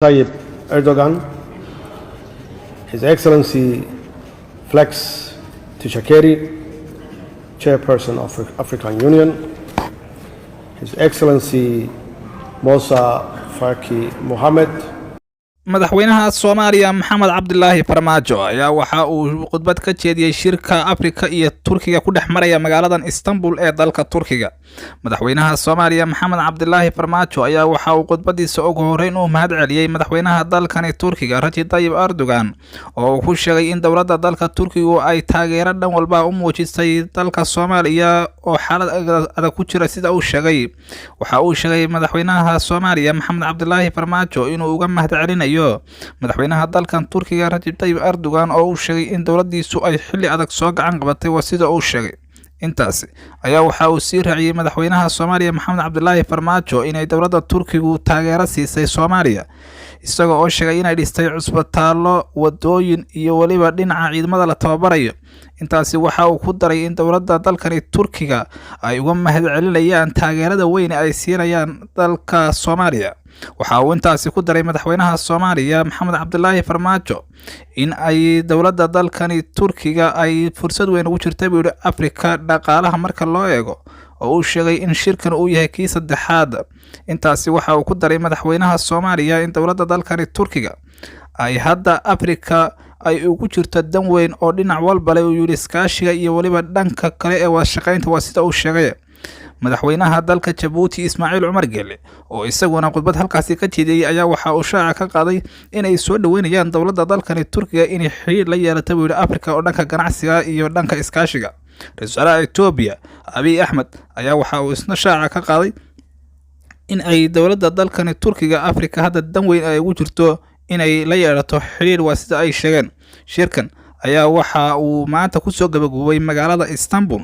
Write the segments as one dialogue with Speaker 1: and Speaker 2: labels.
Speaker 1: Tayyip Erdogan, His Excellency Flex Tshisekedi, Chairperson of African Union, His Excellency Moussa Faki Mohamed.
Speaker 2: madaxweynaha Soomaaliya Maxamed Cabdilaahi Farmaajo ayaa waxa uu khudbad ka jeediyay shirka Afrika iyo Turkiga ku dhexmaraya magaalada Istanbul ee dalka Turkiga. madaxweynaha Soomaaliya Maxamed Cabdilaahi Farmaajo ayaa waxa uu khudbadiisa ugu horeyn u mahad celiyay madaxweynaha dalkan Turkiga Recep Tayyip Erdogan oo uu ku sheegay in dowladda dalka Turkiga ay taageero dhan walba u muujisay dalka Soomaaliya oo xaalad adag ku jira sida uu sheegay. waxa uu sheegay madaxweynaha Soomaaliya Maxamed Cabdilaahi Farmaajo inuu uga mahad celinayo madaxweynaha dalkan Turkiga Recep Tayyip Erdogan oo uu sheegay in dowladdiisu ay xilli adag soo gacan qabatay sida uu sheegay. intaas ayaa waxa uu sii raaciyay madaxweynaha Soomaaliya Maxamed Cabdilaahi Farmaajo inay dowladda Turkigu taageero siisay Soomaaliya isagoo oo sheegay inay dhistay cusbitaallo, wadooyin iyo waliba dhinaca ciidamada la tababarayo. intaasi waxa uu ku daray in dowladda dalkan Turkiga ay uga mahad celinayaan taageerada weyn ay siinayaan dalka Soomaaliya. waxa uu intaasi ku daray madaxweynaha Soomaaliya Maxamed Cabdilaahi Farmaajo in ay dowladda dalkan Turkiga ay fursad weyn ugu jirtay Afrika dhaqaalaha marka loo eego oo uu sheegay in shirkan uu yahay kii saddexaad. intaasi waxa uu ku daray madaxweynaha Soomaaliya in dowladda dalkan Turkiga ay hadda Afrika ay ugu jirto dan weyn oo dhinac walba leh uu iskaashiga iyo waliba dhanka kale ee wada shaqaynta sida uu sheegay. madaxweynaha dalka Djibouti Ismaaciil Cumar Geele oo isaguna khudbad halkaasi ka jeediyay ayaa waxa uu shaaca ka qaaday in ay soo dhaweynayaan dowladda dalkan Turkiga in ay xiriir la yeelato Afrika oo dhanka ganacsiga iyo dhanka iskaashiga. Ra'iisul Wasaaraha Itoobiya Abiy Ahmed ayaa waxa uu isna shaaca ka qaaday in ay dowladda dalkan Turkiga Afrika hadda dan weyn ay ugu jirto in ay la yeelato xiriir sida ay sheegeen. shirkan ayaa waxa uu maanta ku soo gabagabay magaalada Istanbul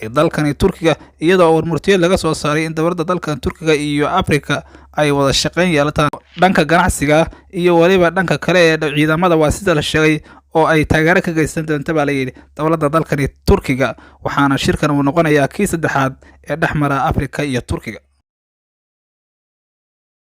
Speaker 2: ee dalkan Turkiga iyadoo warmurtiyeed laga soo saaray in dowladda dalkan Turkiga iyo Afrika ay wada shaqayn yeelataan dhanka ganacsiga iyo waliba dhanka kale ee ciidamada sida la sheegay oo ay taageero ka geysan doonto baa la yiri dowladda dalkan Turkiga. waxaana shirkan uu noqonayaa kii saddexaad ee dhexmara Afrika iyo Turkiga.